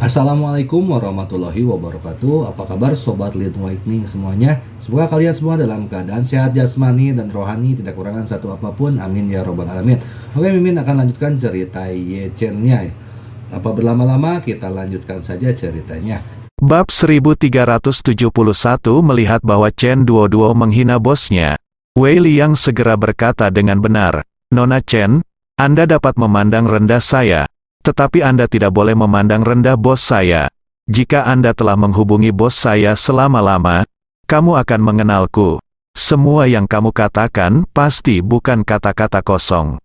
Assalamualaikum warahmatullahi wabarakatuh. Apa kabar Sobat Lead Awakening semuanya? Semoga kalian semua dalam keadaan sehat jasmani dan rohani, tidak kurangan satu apapun. Amin ya robbal alamin. Oke, Mimin akan lanjutkan cerita Yechen-nya. Tanpa berlama-lama, kita lanjutkan saja ceritanya. Bab 1371 melihat bahwa Chen Duoduo menghina bosnya. Wei Liang segera berkata dengan benar, "Nona Chen, Anda dapat memandang rendah saya, tetapi Anda tidak boleh memandang rendah bos saya. Jika Anda telah menghubungi bos saya selama-lama, kamu akan mengenalku. Semua yang kamu katakan pasti bukan kata-kata kosong."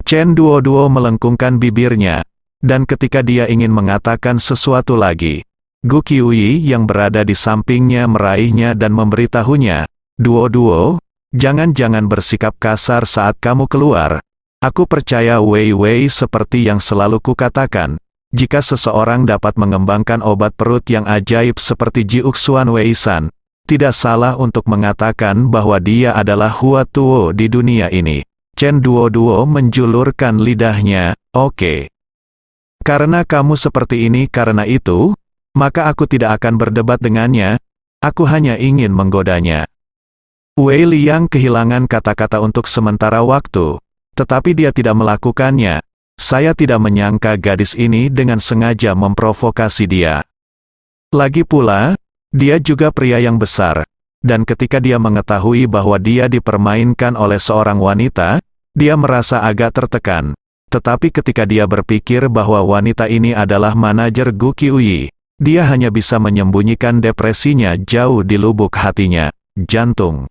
Chen Duoduo melengkungkan bibirnya, dan ketika dia ingin mengatakan sesuatu lagi, Gu Qiuyi yang berada di sampingnya meraihnya dan memberitahunya, "Duo-duo, jangan-jangan bersikap kasar saat kamu keluar. Aku percaya Wei Wei seperti yang selalu kukatakan, jika seseorang dapat mengembangkan obat perut yang ajaib seperti Jiuxuan Wei San, tidak salah untuk mengatakan bahwa dia adalah Hua Tuo di dunia ini." Chen Duo-duo menjulurkan lidahnya, "Oke. Karena kamu seperti ini karena itu, maka aku tidak akan berdebat dengannya, aku hanya ingin menggodanya." Wei Liang kehilangan kata-kata untuk sementara waktu, tetapi dia tidak melakukannya. Saya tidak menyangka gadis ini dengan sengaja memprovokasi dia. Lagi pula, dia juga pria yang besar, dan ketika dia mengetahui bahwa dia dipermainkan oleh seorang wanita, dia merasa agak tertekan. Tetapi ketika dia berpikir bahwa wanita ini adalah manajer Gu Qiuyi, dia hanya bisa menyembunyikan depresinya jauh di lubuk hatinya, jantung.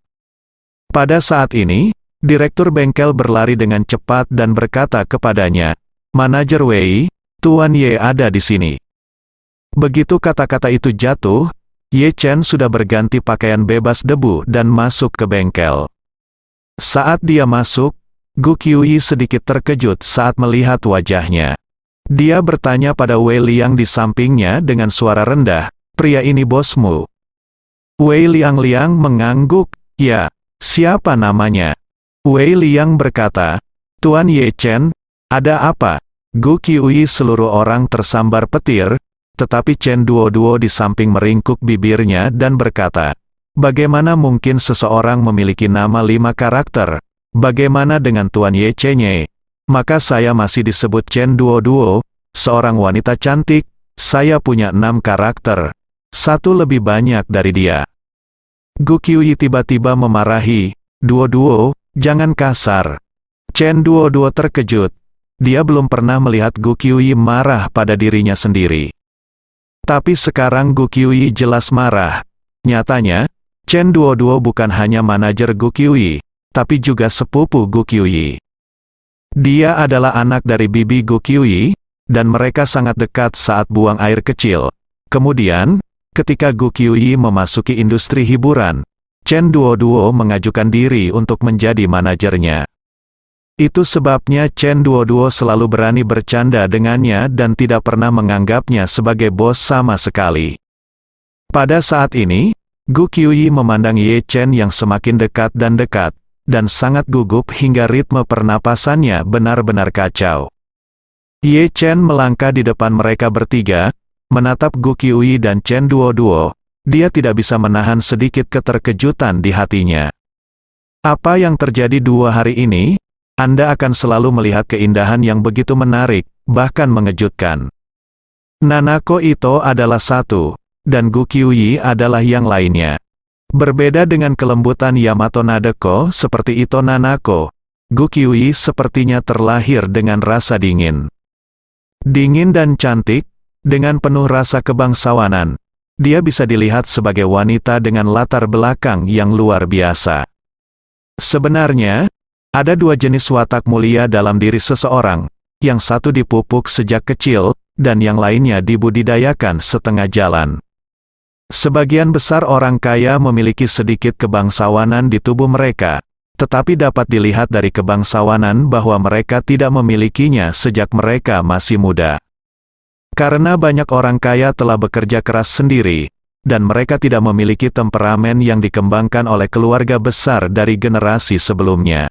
Pada saat ini, direktur bengkel berlari dengan cepat dan berkata kepadanya, "Manajer Wei, Tuan Ye ada di sini." Begitu kata-kata itu jatuh, Ye Chen sudah berganti pakaian bebas debu dan masuk ke bengkel. Saat dia masuk, Gu Qiuyi sedikit terkejut saat melihat wajahnya. Dia bertanya pada Wei Liang di sampingnya dengan suara rendah, "Pria ini bosmu?" Wei Liang mengangguk, "Ya, siapa namanya?" Wei Liang berkata, "Tuan Ye Chen, ada apa?" Gu Qiuyi seluruh orang tersambar petir, tetapi Chen Duoduo di samping meringkuk bibirnya dan berkata, "Bagaimana mungkin seseorang memiliki nama 5 karakter? Bagaimana dengan Tuan Ye Chen-ye? Maka saya masih disebut Chen Duoduo, seorang wanita cantik, saya punya 6 karakter. Satu lebih banyak dari dia." Gu Qiuyi tiba-tiba memarahi, "Duo-duo, jangan kasar." Chen Duoduo terkejut. Dia belum pernah melihat Gu Qiuyi marah pada dirinya sendiri. Tapi sekarang Gu Qiuyi jelas marah. Nyatanya, Chen Duoduo bukan hanya manajer Gu Qiuyi, tapi juga sepupu Gu Qiuyi. Dia adalah anak dari bibi Gu Qiuyi, dan mereka sangat dekat saat buang air kecil. Kemudian, ketika Gu Qiuyi memasuki industri hiburan, Chen Duoduo mengajukan diri untuk menjadi manajernya. Itu sebabnya Chen Duoduo selalu berani bercanda dengannya dan tidak pernah menganggapnya sebagai bos sama sekali. Pada saat ini, Gu Qiuyi memandang Ye Chen yang semakin dekat, dan sangat gugup hingga ritme pernapasannya benar-benar kacau. Ye Chen melangkah di depan mereka bertiga, menatap Gu Qiuyi dan Chen Duoduo. Dia tidak bisa menahan sedikit keterkejutan di hatinya. "Apa yang terjadi 2 hari ini? Anda akan selalu melihat keindahan yang begitu menarik, bahkan mengejutkan. Nanako Ito adalah satu, dan Gu Qiuyi adalah yang lainnya. Berbeda dengan kelembutan Yamato Nadeko seperti Ito Nanako, Gu Qiuyi sepertinya terlahir dengan rasa dingin. Dingin dan cantik, dengan penuh rasa kebangsawanan. Dia bisa dilihat sebagai wanita dengan latar belakang yang luar biasa. Sebenarnya, ada 2 jenis watak mulia dalam diri seseorang, yang satu dipupuk sejak kecil, dan yang lainnya dibudidayakan setengah jalan. Sebagian besar orang kaya memiliki sedikit kebangsawanan di tubuh mereka, tetapi dapat dilihat dari kebangsawanan bahwa mereka tidak memilikinya sejak mereka masih muda. Karena banyak orang kaya telah bekerja keras sendiri, dan mereka tidak memiliki temperamen yang dikembangkan oleh keluarga besar dari generasi sebelumnya.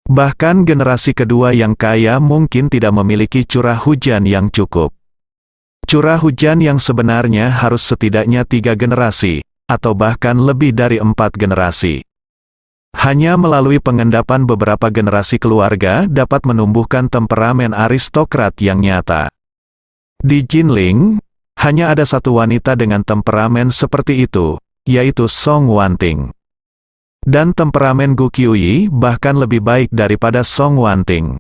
Bahkan generasi kedua yang kaya mungkin tidak memiliki curah hujan yang cukup. Curah hujan yang sebenarnya harus setidaknya 3 generasi, atau bahkan lebih dari 4 generasi. Hanya melalui pengendapan beberapa generasi keluarga dapat menumbuhkan temperamen aristokrat yang nyata. Di Jinling, hanya ada satu wanita dengan temperamen seperti itu, yaitu Song Wanting. Dan temperamen Gu Qiuyi bahkan lebih baik daripada Song Wanting.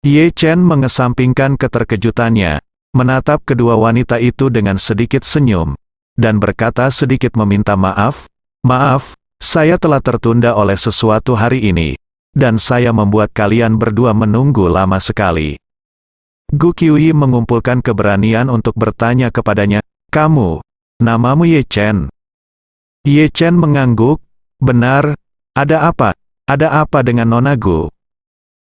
Ye Chen mengesampingkan keterkejutannya, menatap kedua wanita itu dengan sedikit senyum, dan berkata sedikit meminta maaf, "Maaf, saya telah tertunda oleh sesuatu hari ini, dan saya membuat kalian berdua menunggu lama sekali." Gu Qiuyi mengumpulkan keberanian untuk bertanya kepadanya, "Kamu, namamu Ye Chen?" Ye Chen mengangguk, "Benar, ada apa? Ada apa dengan Nona Gu?"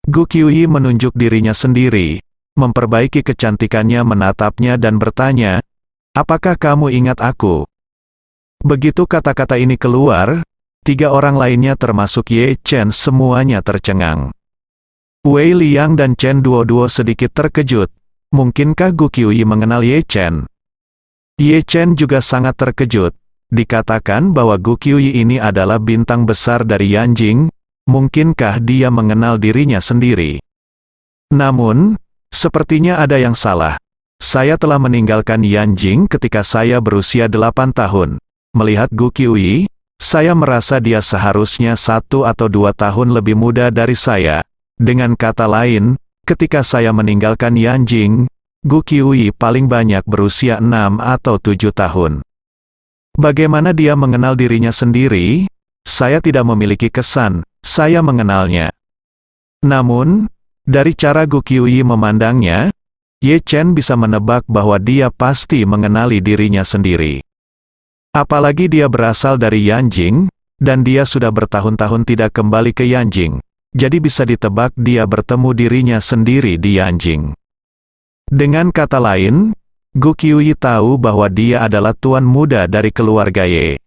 Gu Qiuyi menunjuk dirinya sendiri, memperbaiki kecantikannya menatapnya dan bertanya, "Apakah kamu ingat aku?" Begitu kata-kata ini keluar, 3 orang lainnya termasuk Ye Chen semuanya tercengang. Wei Liang dan Chen Duoduo sedikit terkejut. Mungkinkah Gu Qiuyi mengenal Ye Chen? Ye Chen juga sangat terkejut. Dikatakan bahwa Gu Qiuyi ini adalah bintang besar dari Yanjing, mungkinkah dia mengenal dirinya sendiri? Namun, sepertinya ada yang salah. Saya telah meninggalkan Yanjing ketika saya berusia 8 tahun. Melihat Gu Qiuyi, saya merasa dia seharusnya 1 atau 2 tahun lebih muda dari saya. Dengan kata lain, ketika saya meninggalkan Yanjing, Gu Qiuyi paling banyak berusia 6 atau 7 tahun. Bagaimana dia mengenal dirinya sendiri? Saya tidak memiliki kesan, saya mengenalnya. Namun, dari cara Gu Qiuyi memandangnya, Ye Chen bisa menebak bahwa dia pasti mengenali dirinya sendiri. Apalagi dia berasal dari Yanjing, dan dia sudah bertahun-tahun tidak kembali ke Yanjing. Jadi bisa ditebak dia bertemu dirinya sendiri di Yanjing. Dengan kata lain, Gu Qiuyi tahu bahwa dia adalah tuan muda dari keluarga Ye.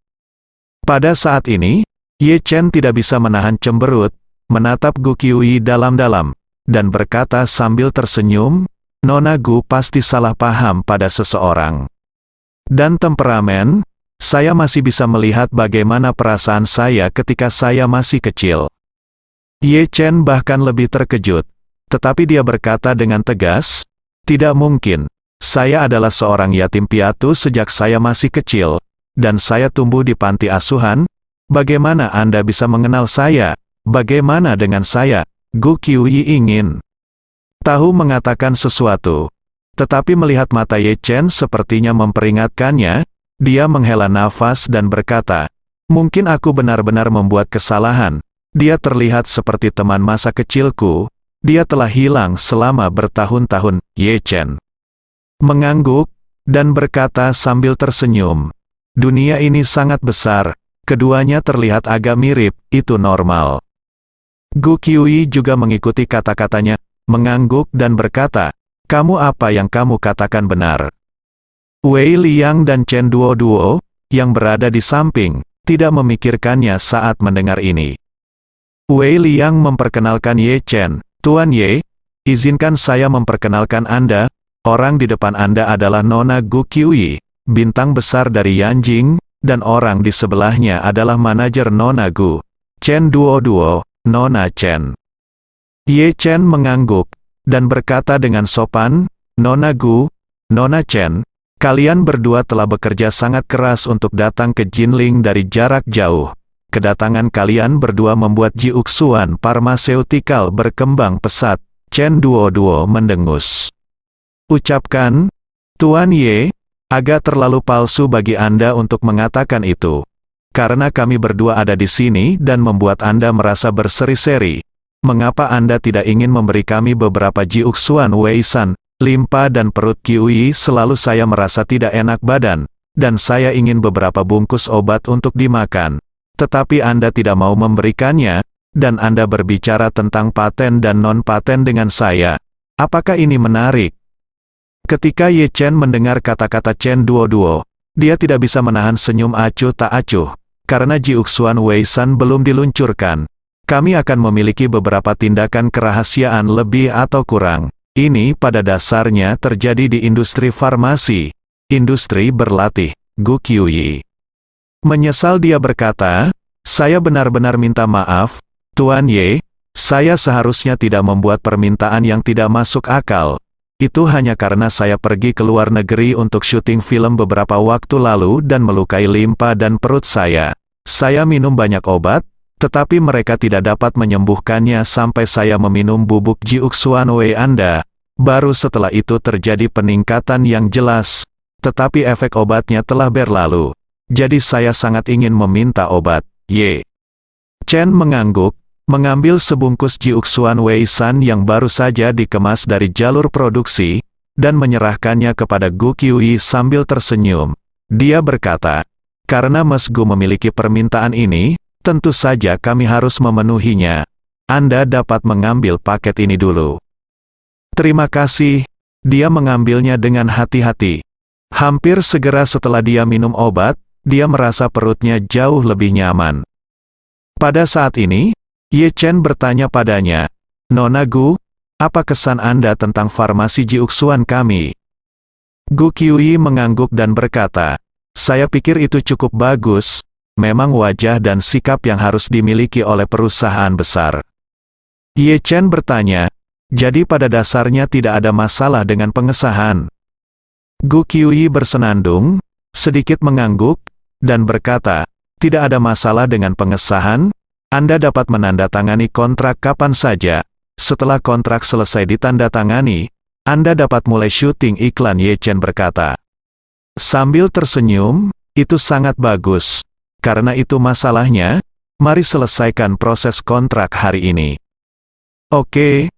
Pada saat ini, Ye Chen tidak bisa menahan cemberut, menatap Gu Qiuyi dalam-dalam, dan berkata sambil tersenyum, "Nona Gu pasti salah paham pada seseorang. Dan temperamen, saya masih bisa melihat bagaimana perasaan saya ketika saya masih kecil." Ye Chen bahkan lebih terkejut, tetapi dia berkata dengan tegas, "Tidak mungkin, saya adalah seorang yatim piatu sejak saya masih kecil, dan saya tumbuh di panti asuhan. Bagaimana Anda bisa mengenal saya? Bagaimana dengan saya?" Gu Qiuyi ingin tahu mengatakan sesuatu, tetapi melihat mata Ye Chen sepertinya memperingatkannya, dia menghela nafas dan berkata, "Mungkin aku benar-benar membuat kesalahan. Dia terlihat seperti teman masa kecilku, dia telah hilang selama bertahun-tahun." Ye Chen mengangguk, dan berkata sambil tersenyum, "Dunia ini sangat besar, keduanya terlihat agak mirip, itu normal." Gu Qiuyi juga mengikuti kata-katanya, mengangguk dan berkata, "Kamu apa yang kamu katakan benar." Wei Liang dan Chen Duoduo, yang berada di samping, tidak memikirkannya saat mendengar ini. Wei Liang memperkenalkan Ye Chen, "Tuan Ye, izinkan saya memperkenalkan Anda, orang di depan Anda adalah Nona Gu Qiuyi, bintang besar dari Yanjing, dan orang di sebelahnya adalah manajer Nona Gu, Chen Duoduo, Nona Chen." Ye Chen mengangguk, dan berkata dengan sopan, "Nona Gu, Nona Chen, kalian berdua telah bekerja sangat keras untuk datang ke Jinling dari jarak jauh. Kedatangan kalian berdua membuat Jiuxuan Pharmaceutical berkembang pesat." Chen Duoduo mendengus. Ucapkan, "Tuan Ye, agak terlalu palsu bagi Anda untuk mengatakan itu. Karena kami berdua ada di sini dan membuat Anda merasa berseri-seri. Mengapa Anda tidak ingin memberi kami beberapa Jiuxuan Weisan, limpa dan perut Qiuyi selalu saya merasa tidak enak badan, dan saya ingin beberapa bungkus obat untuk dimakan. Tetapi Anda tidak mau memberikannya, dan Anda berbicara tentang paten dan non-paten dengan saya. Apakah ini menarik?" Ketika Ye Chen mendengar kata-kata Chen Duoduo, dia tidak bisa menahan senyum acuh tak acuh, karena Jiuxuan Weisan belum diluncurkan. Kami akan memiliki beberapa tindakan kerahasiaan lebih atau kurang. Ini pada dasarnya terjadi di industri farmasi, industri berlatih, Gu Qiuyi. Menyesal dia berkata, saya benar-benar minta maaf, Tuan Ye, saya seharusnya tidak membuat permintaan yang tidak masuk akal. Itu hanya karena saya pergi ke luar negeri untuk syuting film beberapa waktu lalu dan melukai limpa dan perut saya. Saya minum banyak obat, tetapi mereka tidak dapat menyembuhkannya sampai saya meminum bubuk Jiuxuan Wei Anda. Baru setelah itu terjadi peningkatan yang jelas, tetapi efek obatnya telah berlalu. Jadi saya sangat ingin meminta obat. Ye Chen mengangguk, mengambil sebungkus Jiuxuan Wei San yang baru saja dikemas dari jalur produksi, dan menyerahkannya kepada Gu Qiuyi sambil tersenyum. Dia berkata, karena Mas Gu memiliki permintaan ini, tentu saja kami harus memenuhinya. Anda dapat mengambil paket ini dulu. Terima kasih. Dia mengambilnya dengan hati-hati. Hampir segera setelah dia minum obat, dia merasa perutnya jauh lebih nyaman. Pada saat ini, Ye Chen bertanya padanya, Nona Gu, apa kesan Anda tentang farmasi Jiuxuan kami? Gu Qiuyi mengangguk dan berkata, saya pikir itu cukup bagus, memang wajah dan sikap yang harus dimiliki oleh perusahaan besar. Ye Chen bertanya, jadi pada dasarnya tidak ada masalah dengan pengesahan. Gu Qiuyi bersenandung, sedikit mengangguk, dan berkata, tidak ada masalah dengan pengesahan, Anda dapat menandatangani kontrak kapan saja. Setelah kontrak selesai ditandatangani, Anda dapat mulai syuting iklan. Ye Chen berkata. Sambil tersenyum, itu sangat bagus. Karena itu masalahnya, mari selesaikan proses kontrak hari ini. Oke,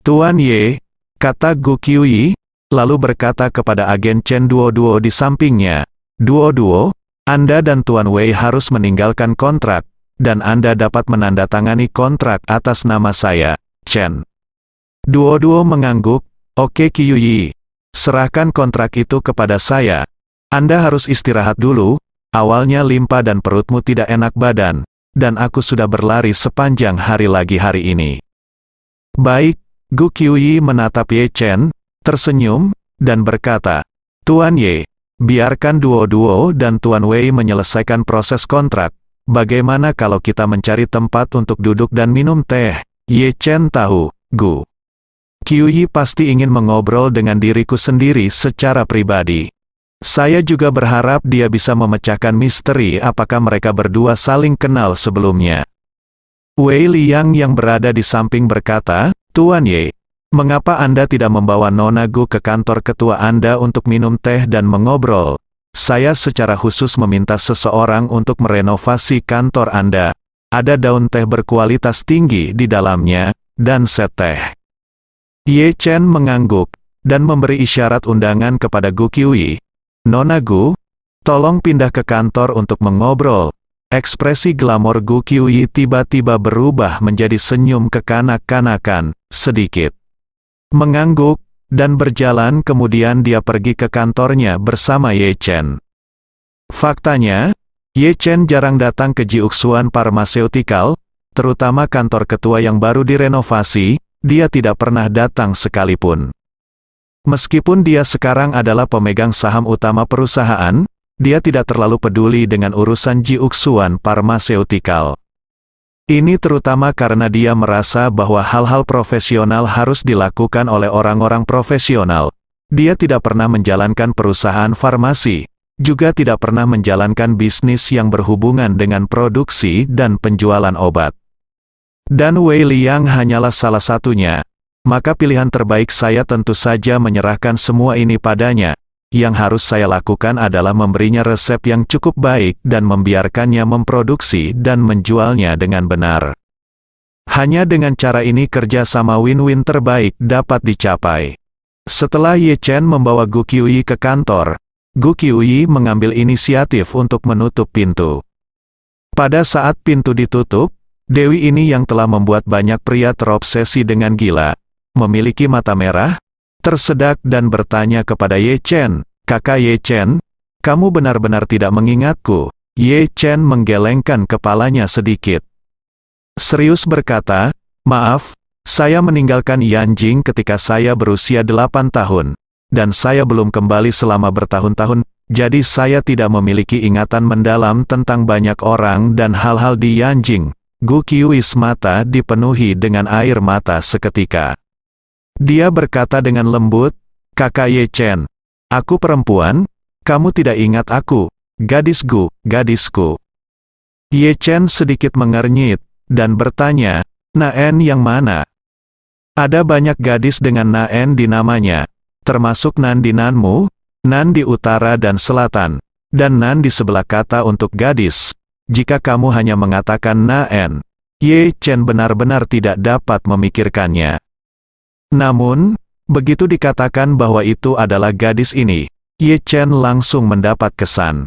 Tuan Ye, kata Gu Qiuyi, lalu berkata kepada agen Chen Duo di sampingnya, Duo, Anda dan Tuan Wei harus meninggalkan kontrak, dan Anda dapat menandatangani kontrak atas nama saya, Chen. Duo mengangguk, oke Qiuyi, serahkan kontrak itu kepada saya. Anda harus istirahat dulu, awalnya limpa dan perutmu tidak enak badan, dan aku sudah berlari sepanjang hari lagi hari ini. Baik, Gu Qiuyi menatap Ye Chen, tersenyum, dan berkata, Tuan Ye, biarkan Duo dan Tuan Wei menyelesaikan proses kontrak. Bagaimana kalau kita mencari tempat untuk duduk dan minum teh? Ye Chen tahu, Gu Qiuyi pasti ingin mengobrol dengan diriku sendiri secara pribadi. Saya juga berharap dia bisa memecahkan misteri apakah mereka berdua saling kenal sebelumnya. Wei Liang yang berada di samping berkata, Tuan Ye, mengapa Anda tidak membawa Nona Gu ke kantor ketua Anda untuk minum teh dan mengobrol? Saya secara khusus meminta seseorang untuk merenovasi kantor Anda. Ada daun teh berkualitas tinggi di dalamnya, dan set teh. Ye Chen mengangguk, dan memberi isyarat undangan kepada Gu Qiuyi. Nona Gu, tolong pindah ke kantor untuk mengobrol. Ekspresi glamor Gu Qiuyi tiba-tiba berubah menjadi senyum kekanak-kanakan, sedikit. Mengangguk, dan berjalan kemudian dia pergi ke kantornya bersama Ye Chen. Faktanya, Ye Chen jarang datang ke Jiuxuan Pharmaceutical, terutama kantor ketua yang baru direnovasi, dia tidak pernah datang sekalipun. Meskipun dia sekarang adalah pemegang saham utama perusahaan, dia tidak terlalu peduli dengan urusan Jiuxuan Pharmaceutical. Ini terutama karena dia merasa bahwa hal-hal profesional harus dilakukan oleh orang-orang profesional. Dia tidak pernah menjalankan perusahaan farmasi, juga tidak pernah menjalankan bisnis yang berhubungan dengan produksi dan penjualan obat. Dan Wei Liang hanyalah salah satunya. Maka pilihan terbaik saya tentu saja menyerahkan semua ini padanya. Yang harus saya lakukan adalah memberinya resep yang cukup baik dan membiarkannya memproduksi dan menjualnya dengan benar. Hanya dengan cara ini kerjasama win-win terbaik dapat dicapai. Setelah Ye Chen membawa Gu Qiuyi ke kantor, Gu Qiuyi mengambil inisiatif untuk menutup pintu. Pada saat pintu ditutup, Dewi ini yang telah membuat banyak pria terobsesi dengan gila, memiliki mata merah, tersedak dan bertanya kepada Ye Chen, Kakak Ye Chen, kamu benar-benar tidak mengingatku? Ye Chen menggelengkan kepalanya sedikit. Serius berkata, maaf, Saya meninggalkan Yanjing ketika saya berusia 8 tahun, dan saya belum kembali selama bertahun-tahun, jadi saya tidak memiliki ingatan mendalam tentang banyak orang dan hal-hal di Yanjing. Gu Qiui's mata dipenuhi dengan air mata seketika. Dia berkata dengan lembut, "Kakak Ye Chen, aku perempuan, kamu tidak ingat aku, gadisku, gadisku." Ye Chen sedikit mengernyit, dan bertanya, "Naen yang mana?" "Ada banyak gadis dengan Naen di namanya, termasuk Nan di Nanmu, Nan di utara dan selatan, dan Nan di sebelah kata untuk gadis. Jika kamu hanya mengatakan Naen." Ye Chen benar-benar tidak dapat memikirkannya. Namun, begitu dikatakan bahwa itu adalah gadis ini, Ye Chen langsung mendapat kesan.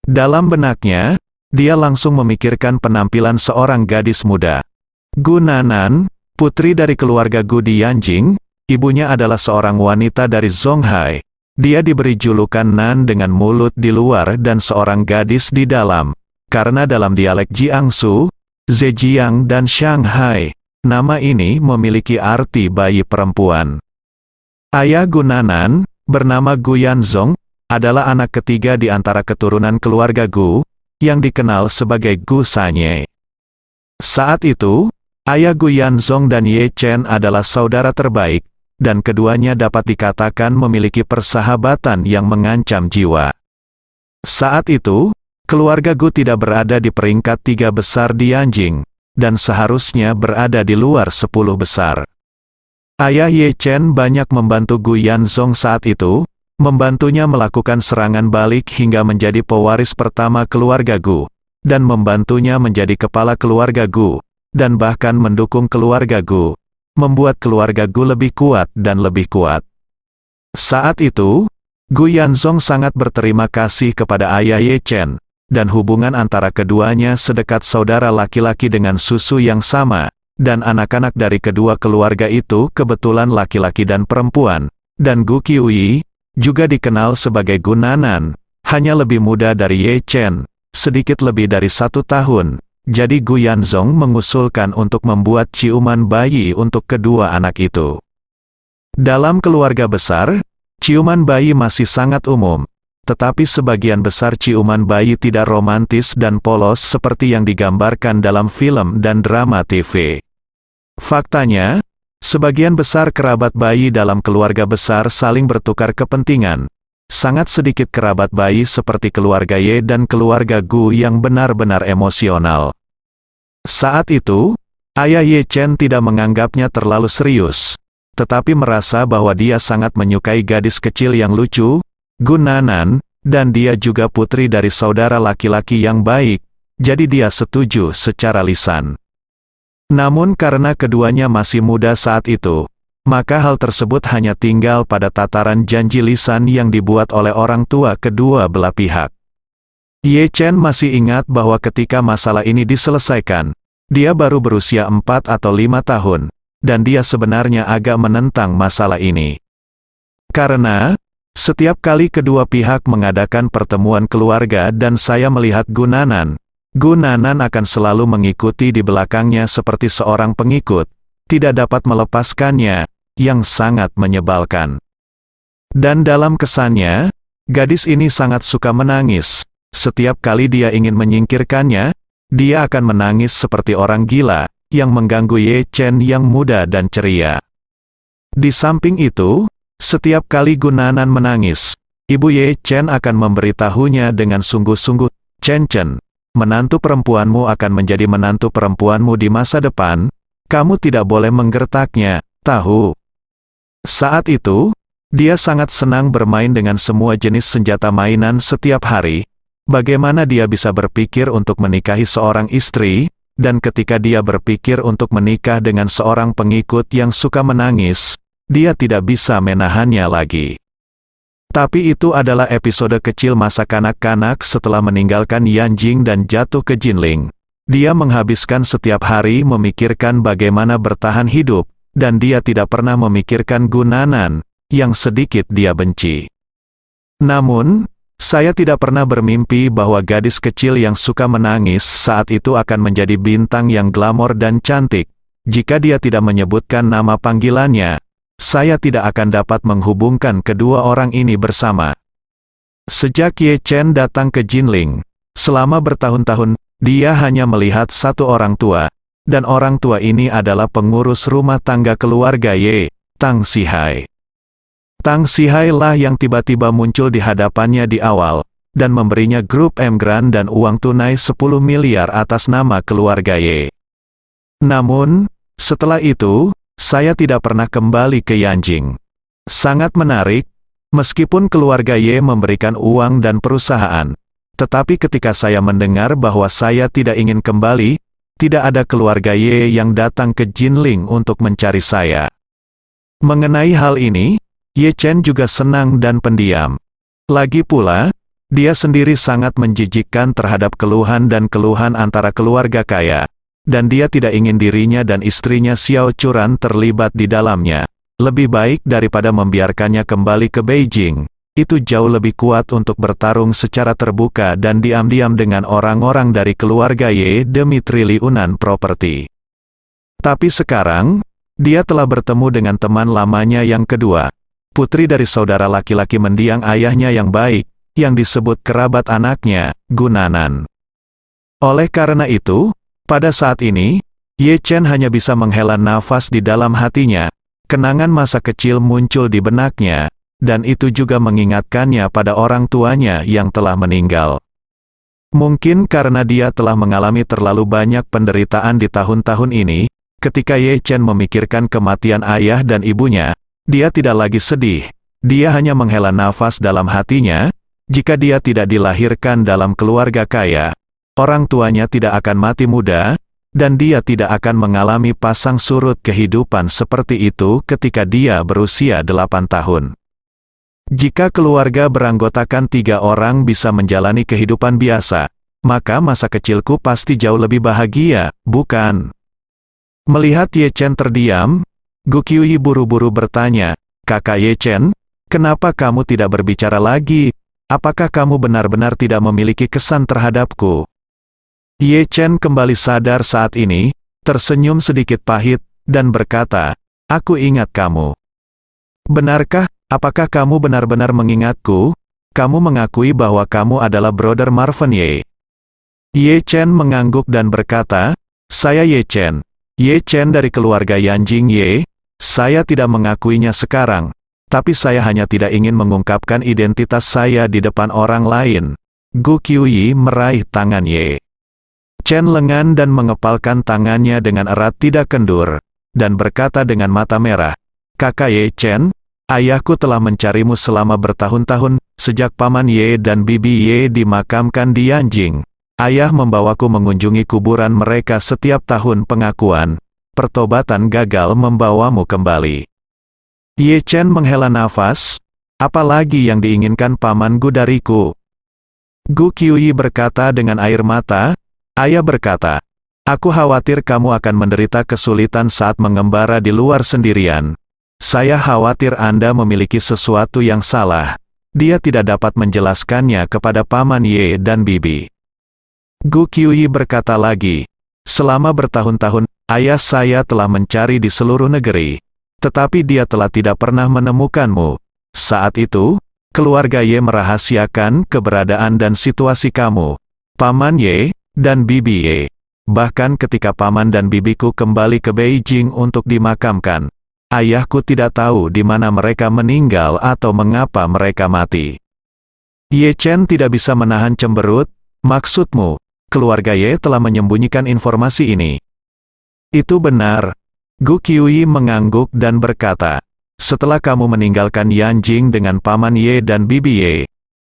Dalam benaknya, dia langsung memikirkan penampilan seorang gadis muda. Gu Nanan, putri dari keluarga Gu di Yanjing, ibunya adalah seorang wanita dari Zonghai. Dia diberi julukan Nan dengan mulut di luar dan seorang gadis di dalam, karena dalam dialek Jiangsu, Zhejiang dan Shanghai, nama ini memiliki arti bayi perempuan. Ayah Gu Nanan, bernama Gu Yanzong, adalah anak ketiga di antara keturunan keluarga Gu, yang dikenal sebagai Gu Sanye. Saat itu, ayah Gu Yanzong dan Ye Chen adalah saudara terbaik, dan keduanya dapat dikatakan memiliki persahabatan yang mengancam jiwa. Saat itu, keluarga Gu tidak berada di peringkat 3 besar di Yanjing, dan seharusnya berada di luar 10 besar. Ayah Ye Chen banyak membantu Gu Yanzong saat itu, membantunya melakukan serangan balik hingga menjadi pewaris pertama keluarga Gu, dan membantunya menjadi kepala keluarga Gu, dan bahkan mendukung keluarga Gu, membuat keluarga Gu lebih kuat dan lebih kuat. Saat itu, Gu Yanzong sangat berterima kasih kepada ayah Ye Chen, dan hubungan antara keduanya sedekat saudara laki-laki dengan susu yang sama, dan anak-anak dari kedua keluarga itu kebetulan laki-laki dan perempuan, dan Gu Qiui, juga dikenal sebagai Gu Nanan, hanya lebih muda dari Ye Chen, sedikit lebih dari 1 tahun, jadi Gu Yanzong mengusulkan untuk membuat ciuman bayi untuk kedua anak itu. Dalam keluarga besar, ciuman bayi masih sangat umum, tetapi sebagian besar ciuman bayi tidak romantis dan polos seperti yang digambarkan dalam film dan drama TV. Faktanya, sebagian besar kerabat bayi dalam keluarga besar saling bertukar kepentingan. Sangat sedikit kerabat bayi seperti keluarga Ye dan keluarga Gu yang benar-benar emosional. Saat itu, ayah Ye Chen tidak menganggapnya terlalu serius, tetapi merasa bahwa dia sangat menyukai gadis kecil yang lucu, Gu Nanan, dan dia juga putri dari saudara laki-laki yang baik, jadi dia setuju secara lisan. Namun karena keduanya masih muda saat itu, maka hal tersebut hanya tinggal pada tataran janji lisan yang dibuat oleh orang tua kedua belah pihak. Ye Chen masih ingat bahwa ketika masalah ini diselesaikan, dia baru berusia 4 atau 5 tahun, dan dia sebenarnya agak menentang masalah ini. Karena, setiap kali kedua pihak mengadakan pertemuan keluarga dan saya melihat Gu Nanan akan selalu mengikuti di belakangnya seperti seorang pengikut, tidak dapat melepaskannya, yang sangat menyebalkan. Dan dalam kesannya, gadis ini sangat suka menangis. Setiap kali dia ingin menyingkirkannya, dia akan menangis seperti orang gila, yang mengganggu Ye Chen yang muda dan ceria. Di samping itu, setiap kali Gu Nanan menangis, Ibu Ye Chen akan memberitahunya dengan sungguh-sungguh, "Chen Chen, menantu perempuanmu akan menjadi menantu perempuanmu di masa depan, kamu tidak boleh menggertaknya, tahu?" Saat itu, dia sangat senang bermain dengan semua jenis senjata mainan setiap hari. Bagaimana dia bisa berpikir untuk menikahi seorang istri, dan ketika dia berpikir untuk menikah dengan seorang pengikut yang suka menangis, dia tidak bisa menahannya lagi. Tapi itu adalah episode kecil masa kanak-kanak setelah meninggalkan Yanjing dan jatuh ke Jinling. Dia menghabiskan setiap hari memikirkan bagaimana bertahan hidup, dan dia tidak pernah memikirkan Gu Nanan, yang sedikit dia benci. Namun, saya tidak pernah bermimpi bahwa gadis kecil yang suka menangis saat itu akan menjadi bintang yang glamor dan cantik, Jika dia tidak menyebutkan nama panggilannya, saya tidak akan dapat menghubungkan kedua orang ini bersama. Sejak Ye Chen datang ke Jinling, selama bertahun-tahun, dia hanya melihat satu orang tua, dan orang tua ini adalah pengurus rumah tangga keluarga Ye, Tang Sihai. Tang Sihai lah yang tiba-tiba muncul di hadapannya di awal, dan memberinya grup Emgran dan uang tunai 10 miliar atas nama keluarga Ye. Namun, setelah itu, saya tidak pernah kembali ke Yanjing. Sangat menarik, meskipun keluarga Ye memberikan uang dan perusahaan, tetapi ketika saya mendengar bahwa saya tidak ingin kembali, tidak ada keluarga Ye yang datang ke Jinling untuk mencari saya. Mengenai hal ini, Ye Chen juga senang dan pendiam. Lagi pula, dia sendiri sangat menjijikkan terhadap keluhan dan keluhan antara keluarga kaya, dan dia tidak ingin dirinya dan istrinya Xiao Churan terlibat di dalamnya. Lebih baik daripada membiarkannya kembali ke Beijing, itu jauh lebih kuat untuk bertarung secara terbuka dan diam-diam dengan orang-orang dari keluarga Ye demi triliunan properti. Tapi sekarang, dia telah bertemu dengan teman lamanya yang kedua, putri dari saudara laki-laki mendiang ayahnya yang baik, yang disebut kerabat anaknya, Gunanan. Oleh karena itu, pada saat ini, Ye Chen hanya bisa menghela nafas di dalam hatinya. Kenangan masa kecil muncul di benaknya, dan itu juga mengingatkannya pada orang tuanya yang telah meninggal. Mungkin karena dia telah mengalami terlalu banyak penderitaan di tahun-tahun ini, ketika Ye Chen memikirkan kematian ayah dan ibunya, dia tidak lagi sedih. Dia hanya menghela nafas dalam hatinya. Jika dia tidak dilahirkan dalam keluarga kaya, orang tuanya tidak akan mati muda, dan dia tidak akan mengalami pasang surut kehidupan seperti itu ketika dia berusia 8 tahun. Jika keluarga beranggotakan 3 orang bisa menjalani kehidupan biasa, maka masa kecilku pasti jauh lebih bahagia, bukan? Melihat Ye Chen terdiam, Gu Qiuyi buru-buru bertanya, "Kakak Ye Chen, kenapa kamu tidak berbicara lagi? Apakah kamu benar-benar tidak memiliki kesan terhadapku?" Ye Chen kembali sadar saat ini, tersenyum sedikit pahit, dan berkata, "Aku ingat kamu." "Benarkah? Apakah kamu benar-benar mengingatku? Kamu mengakui bahwa kamu adalah Brother Marvin Ye?" Ye Chen mengangguk dan berkata, "Saya Ye Chen. Ye Chen dari keluarga Yanjing Ye. Saya tidak mengakuinya sekarang, tapi saya hanya tidak ingin mengungkapkan identitas saya di depan orang lain." Gu Qiuyi meraih tangan Ye Chen lengan dan mengepalkan tangannya dengan erat tidak kendur, dan berkata dengan mata merah, "Kakak Ye Chen, ayahku telah mencarimu selama bertahun-tahun, sejak Paman Ye dan Bibi Ye dimakamkan di Yanjing. Ayah membawaku mengunjungi kuburan mereka setiap tahun pengakuan. Pertobatan gagal membawamu kembali." Ye Chen menghela nafas, "Apalagi yang diinginkan pamanku dariku?" Gu Qiuyi berkata dengan air mata. Ayah berkata, "Aku khawatir kamu akan menderita kesulitan saat mengembara di luar sendirian. Saya khawatir Anda memiliki sesuatu yang salah." Dia tidak dapat menjelaskannya kepada Paman Ye dan Bibi. Gu Qiuyi berkata lagi, "Selama bertahun-tahun, ayah saya telah mencari di seluruh negeri, tetapi dia telah tidak pernah menemukanmu. Saat itu, keluarga Ye merahasiakan keberadaan dan situasi kamu, Paman Ye, dan Bibi Ye. Bahkan ketika paman dan bibiku kembali ke Beijing untuk dimakamkan, ayahku tidak tahu di mana mereka meninggal atau mengapa mereka mati." Ye Chen tidak bisa menahan cemberut. "Maksudmu, keluarga Ye telah menyembunyikan informasi ini?" "Itu benar." Gu Qiuyi mengangguk dan berkata, "Setelah kamu meninggalkan Yanjing dengan Paman Ye dan Bibi Ye,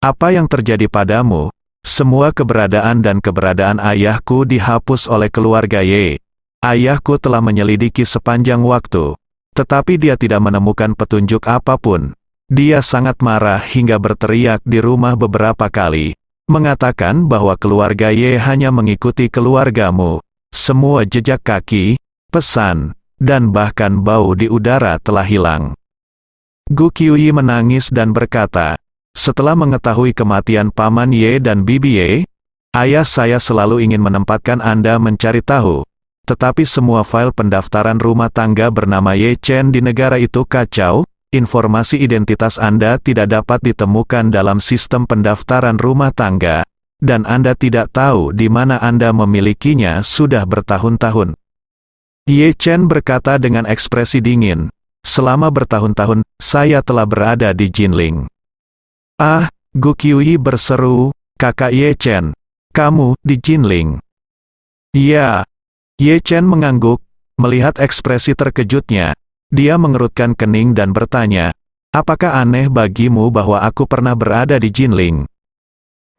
apa yang terjadi padamu? Semua keberadaan dan keberadaan ayahku dihapus oleh keluarga Ye. Ayahku telah menyelidiki sepanjang waktu, tetapi dia tidak menemukan petunjuk apapun. Dia sangat marah hingga berteriak di rumah beberapa kali, mengatakan bahwa keluarga Ye hanya mengikuti keluargamu. Semua jejak kaki, pesan, dan bahkan bau di udara telah hilang." Gu Qiuyi menangis dan berkata, "Setelah mengetahui kematian Paman Ye dan Bibi Ye, ayah saya selalu ingin menempatkan Anda mencari tahu. tetapi semua file pendaftaran rumah tangga bernama Ye Chen di negara itu kacau. Informasi identitas Anda tidak dapat ditemukan dalam sistem pendaftaran rumah tangga, dan Anda tidak tahu di mana Anda memilikinya sudah bertahun-tahun. Ye Chen berkata dengan ekspresi dingin, selama bertahun-tahun, saya telah berada di Jinling. Ah, Gu Qiuyi berseru, kakak Ye Chen, kamu di Jinling. Ya, Ye Chen mengangguk, melihat ekspresi terkejutnya. Dia mengerutkan kening dan bertanya, apakah aneh bagimu bahwa aku pernah berada di Jinling?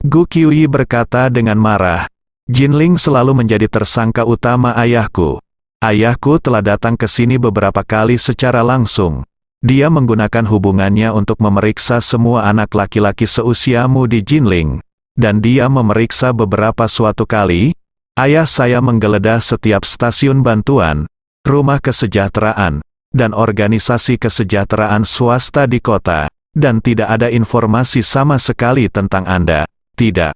Gu Qiuyi berkata dengan marah, Jinling selalu menjadi tersangka utama ayahku. Ayahku telah datang ke sini beberapa kali secara langsung. Dia menggunakan hubungannya untuk memeriksa semua anak laki-laki seusiamu di Jinling. Dan dia memeriksa beberapa suatu kali. Ayah saya menggeledah setiap stasiun bantuan, rumah kesejahteraan, dan organisasi kesejahteraan swasta di kota, dan tidak ada informasi sama sekali tentang Anda. Tidak.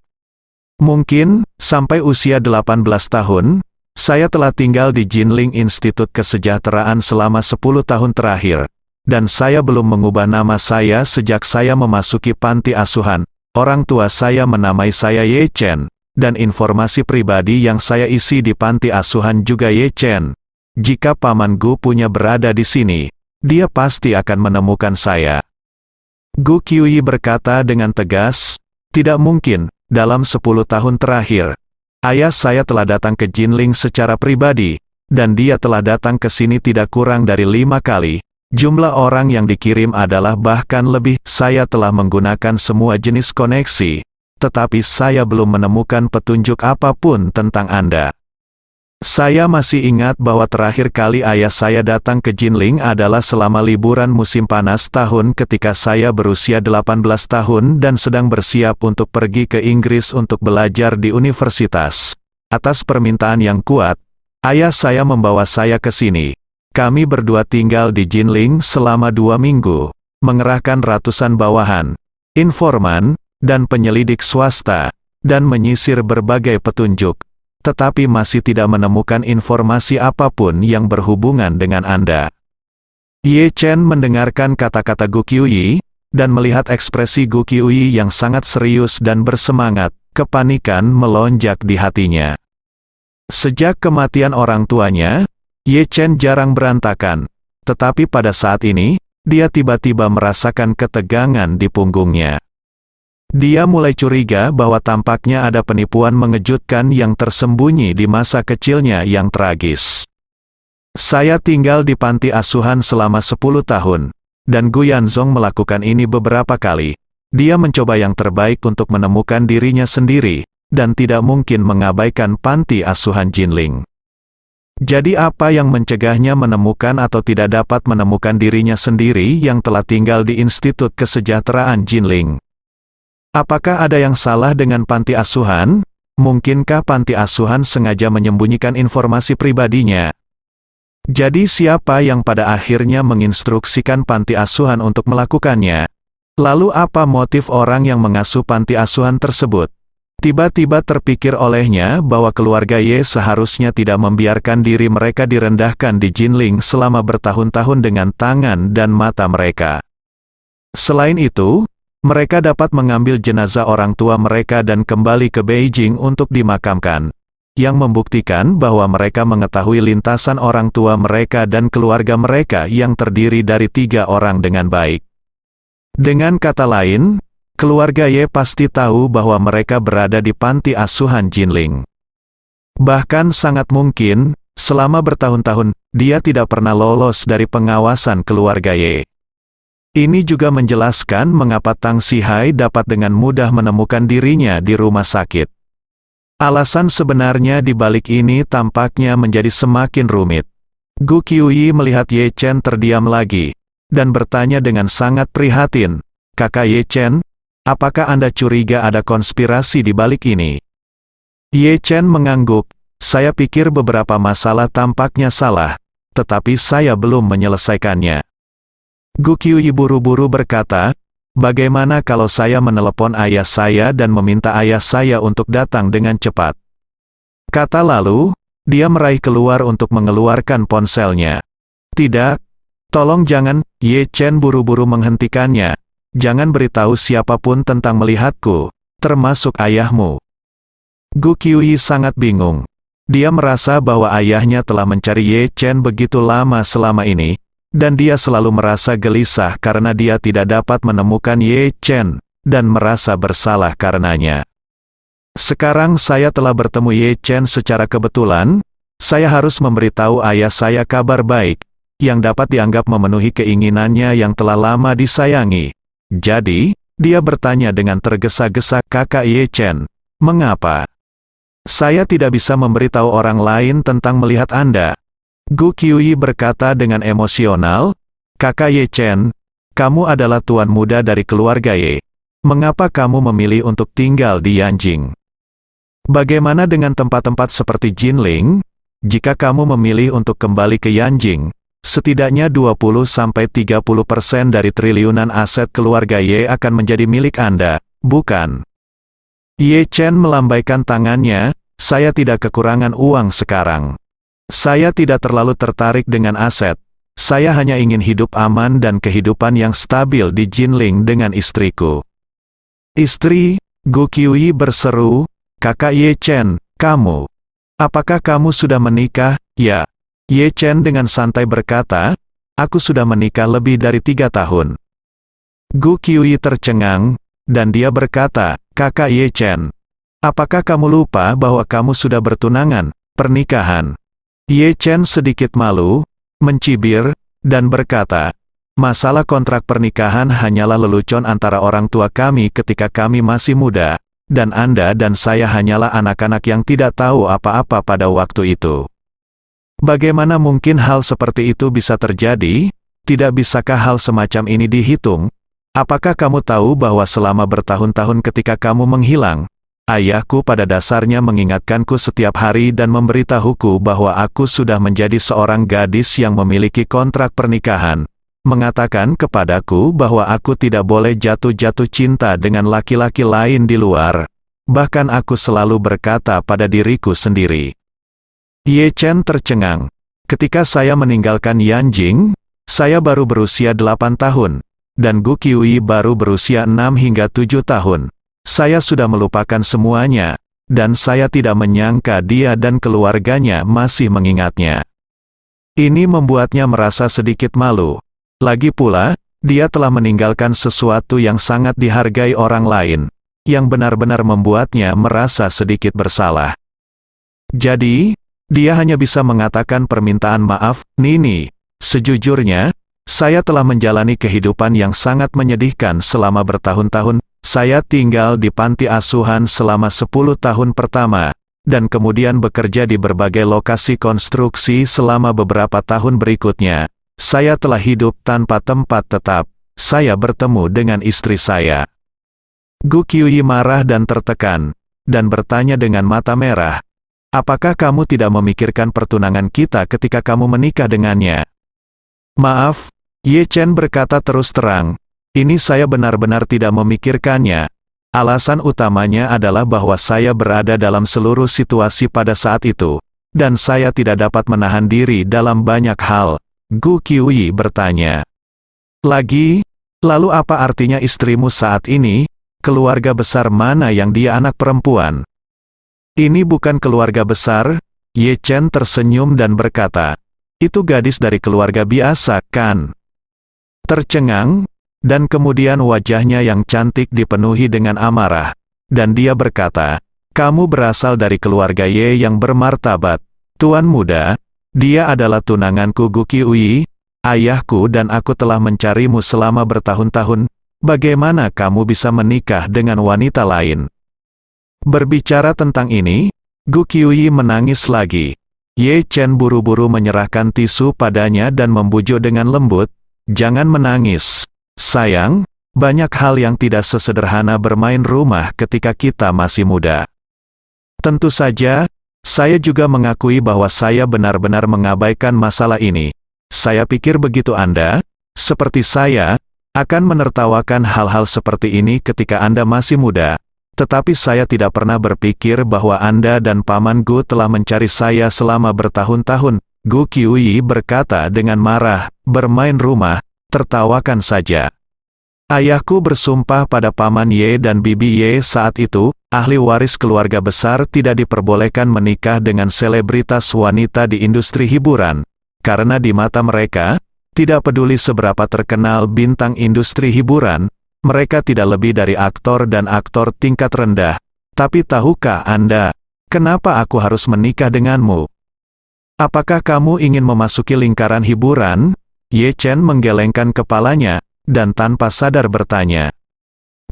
Mungkin, sampai usia 18 tahun, saya telah tinggal di Jinling Institut Kesejahteraan selama 10 tahun terakhir, dan saya belum mengubah nama saya sejak saya memasuki panti asuhan. Orang tua saya menamai saya Ye Chen, dan informasi pribadi yang saya isi di panti asuhan juga Ye Chen. Jika Paman Gu punya berada di sini, dia pasti akan menemukan saya. Gu Qiuyi berkata dengan tegas, tidak mungkin, dalam 10 tahun terakhir. Ayah saya telah datang ke Jinling secara pribadi, dan dia telah datang ke sini tidak kurang dari 5 kali. Jumlah orang yang dikirim adalah bahkan lebih. Saya telah menggunakan semua jenis koneksi, tetapi saya belum menemukan petunjuk apapun tentang Anda. Saya masih ingat bahwa terakhir kali ayah saya datang ke Jinling adalah selama liburan musim panas tahun ketika saya berusia 18 tahun dan sedang bersiap untuk pergi ke Inggris untuk belajar di universitas. Atas permintaan yang kuat, ayah saya membawa saya ke sini. Kami berdua tinggal di Jinling selama 2 minggu, mengerahkan ratusan bawahan, informan, dan penyelidik swasta, dan menyisir berbagai petunjuk. Tetapi masih tidak menemukan informasi apapun yang berhubungan dengan Anda. Ye Chen mendengarkan kata-kata Gu Qiuyi, dan melihat ekspresi Gu Qiuyi yang sangat serius dan bersemangat, kepanikan melonjak di hatinya. Sejak kematian orang tuanya, Ye Chen jarang berantakan, tetapi pada saat ini, dia tiba-tiba merasakan ketegangan di punggungnya. Dia mulai curiga bahwa tampaknya ada penipuan mengejutkan yang tersembunyi di masa kecilnya yang tragis. Saya tinggal di panti asuhan selama 10 tahun, dan Gu Yanzong melakukan ini beberapa kali. Dia mencoba yang terbaik untuk menemukan dirinya sendiri, dan tidak mungkin mengabaikan panti asuhan Jinling. Jadi apa yang mencegahnya menemukan atau tidak dapat menemukan dirinya sendiri yang telah tinggal di Institut Kesejahteraan Jinling? Apakah ada yang salah dengan panti asuhan? Mungkinkah panti asuhan sengaja menyembunyikan informasi pribadinya? Jadi siapa yang pada akhirnya menginstruksikan panti asuhan untuk melakukannya? Lalu apa motif orang yang mengasuh panti asuhan tersebut? Tiba-tiba terpikir olehnya bahwa keluarga Ye seharusnya tidak membiarkan diri mereka direndahkan di Jinling selama bertahun-tahun dengan tangan dan mata mereka. Selain itu, mereka dapat mengambil jenazah orang tua mereka dan kembali ke Beijing untuk dimakamkan, yang membuktikan bahwa mereka mengetahui lintasan orang tua mereka dan keluarga mereka yang terdiri dari 3 orang dengan baik. Dengan kata lain, keluarga Ye pasti tahu bahwa mereka berada di panti asuhan Jinling. Bahkan sangat mungkin, selama bertahun-tahun, dia tidak pernah lolos dari pengawasan keluarga Ye. Ini juga menjelaskan mengapa Tang Sihai dapat dengan mudah menemukan dirinya di rumah sakit. Alasan sebenarnya di balik ini tampaknya menjadi semakin rumit. Gu Qiuyi melihat Ye Chen terdiam lagi, dan bertanya dengan sangat prihatin, Kakak Ye Chen, apakah Anda curiga ada konspirasi di balik ini? Ye Chen mengangguk, saya pikir beberapa masalah tampaknya salah, tetapi saya belum menyelesaikannya. Gu Qiuyi buru-buru berkata, bagaimana kalau saya menelepon ayah saya dan meminta ayah saya untuk datang dengan cepat? Kata lalu, Dia meraih keluar untuk mengeluarkan ponselnya. Tidak, tolong jangan, Ye Chen buru-buru menghentikannya. Jangan beritahu siapapun tentang melihatku, termasuk ayahmu. Gu Qiuyi sangat bingung. Dia merasa bahwa ayahnya telah mencari Ye Chen begitu lama selama ini, dan dia selalu merasa gelisah karena dia tidak dapat menemukan Ye Chen, dan merasa bersalah karenanya. Sekarang saya telah bertemu Ye Chen secara kebetulan, saya harus memberitahu ayah saya kabar baik, yang dapat dianggap memenuhi keinginannya yang telah lama disayangi. Jadi, dia bertanya dengan tergesa-gesa, "Kakak Ye Chen, mengapa saya tidak bisa memberitahu orang lain tentang melihat Anda?" Gu Qiuyi berkata dengan emosional, "Kakak Ye Chen, kamu adalah tuan muda dari keluarga Ye. Mengapa kamu memilih untuk tinggal di Yanjing? Bagaimana dengan tempat-tempat seperti Jinling? Jika kamu memilih untuk kembali ke Yanjing, setidaknya 20-30% dari triliunan aset keluarga Ye akan menjadi milik Anda, bukan?" Ye Chen melambaikan tangannya, "Saya tidak kekurangan uang sekarang. Saya tidak terlalu tertarik dengan aset. Saya hanya ingin hidup aman dan kehidupan yang stabil di Jinling dengan istriku." "Istri?" Gu Qiuyi berseru, "Kakak Ye Chen, kamu. Apakah kamu sudah menikah?" "Ya." Ye Chen dengan santai berkata, "Aku sudah menikah lebih dari 3 tahun." Gu Qiuyi tercengang, dan dia berkata, "Kakak Ye Chen, apakah kamu lupa bahwa kamu sudah bertunangan, pernikahan?" Ye Chen sedikit malu, mencibir, dan berkata, "Masalah kontrak pernikahan hanyalah lelucon antara orang tua kami ketika kami masih muda, dan Anda dan saya hanyalah anak-anak yang tidak tahu apa-apa pada waktu itu. Bagaimana mungkin hal seperti itu bisa terjadi? Tidak bisakah hal semacam ini dihitung? Apakah kamu tahu bahwa selama bertahun-tahun ketika kamu menghilang, ayahku pada dasarnya mengingatkanku setiap hari dan memberitahuku bahwa aku sudah menjadi seorang gadis yang memiliki kontrak pernikahan, mengatakan kepadaku bahwa aku tidak boleh jatuh-jatuh cinta dengan laki-laki lain di luar. Bahkan aku selalu berkata pada diriku sendiri." Ye Chen tercengang. "Ketika saya meninggalkan Yanjing, saya baru berusia 8 tahun, dan Gu Qiuyi baru berusia 6 hingga 7 tahun. Saya sudah melupakan semuanya, dan saya tidak menyangka dia dan keluarganya masih mengingatnya. Ini membuatnya merasa sedikit malu. Lagi pula, dia telah meninggalkan sesuatu yang sangat dihargai orang lain, yang benar-benar membuatnya merasa sedikit bersalah. Jadi, dia hanya bisa mengatakan permintaan maaf, Nini. Sejujurnya, saya telah menjalani kehidupan yang sangat menyedihkan selama bertahun-tahun. Saya tinggal di panti asuhan selama 10 tahun pertama, dan kemudian bekerja di berbagai lokasi konstruksi selama beberapa tahun berikutnya. Saya telah hidup tanpa tempat tetap. Saya bertemu dengan istri saya." Gu Qiuyi marah dan tertekan, dan bertanya dengan mata merah, "Apakah kamu tidak memikirkan pertunangan kita ketika kamu menikah dengannya?" "Maaf," Ye Chen berkata terus terang, "ini saya benar-benar tidak memikirkannya. Alasan utamanya adalah bahwa saya berada dalam seluruh situasi pada saat itu, dan saya tidak dapat menahan diri dalam banyak hal." Gu Qiuyi bertanya lagi, "Lalu apa artinya istrimu saat ini? Keluarga besar mana yang dia anak perempuan?" "Ini bukan keluarga besar." Ye Chen tersenyum dan berkata, "Itu gadis dari keluarga biasa, kan?" Tercengang, dan kemudian wajahnya yang cantik dipenuhi dengan amarah, dan dia berkata, "Kamu berasal dari keluarga Ye yang bermartabat. Tuan muda, dia adalah tunanganku Gu Qiuyi. Ayahku dan aku telah mencarimu selama bertahun-tahun. Bagaimana kamu bisa menikah dengan wanita lain?" Berbicara tentang ini, Gu Qiuyi menangis lagi. Ye Chen buru-buru menyerahkan tisu padanya dan membujuk dengan lembut, "Jangan menangis, sayang. Banyak hal yang tidak sesederhana bermain rumah ketika kita masih muda. Tentu saja, saya juga mengakui bahwa saya benar-benar mengabaikan masalah ini. Saya pikir begitu Anda, seperti saya, akan menertawakan hal-hal seperti ini ketika Anda masih muda. Tetapi saya tidak pernah berpikir bahwa Anda dan Paman Gu telah mencari saya selama bertahun-tahun. Gu Qiuyi berkata dengan marah, bermain rumah, tertawakan saja. Ayahku bersumpah pada Paman Ye dan Bibi Ye saat itu, ahli waris keluarga besar tidak diperbolehkan menikah dengan selebritas wanita di industri hiburan. Karena di mata mereka, tidak peduli seberapa terkenal bintang industri hiburan, mereka tidak lebih dari aktor dan aktor tingkat rendah. Tapi tahukah Anda, kenapa aku harus menikah denganmu? Apakah kamu ingin memasuki lingkaran hiburan? Ye Chen menggelengkan kepalanya, dan tanpa sadar bertanya.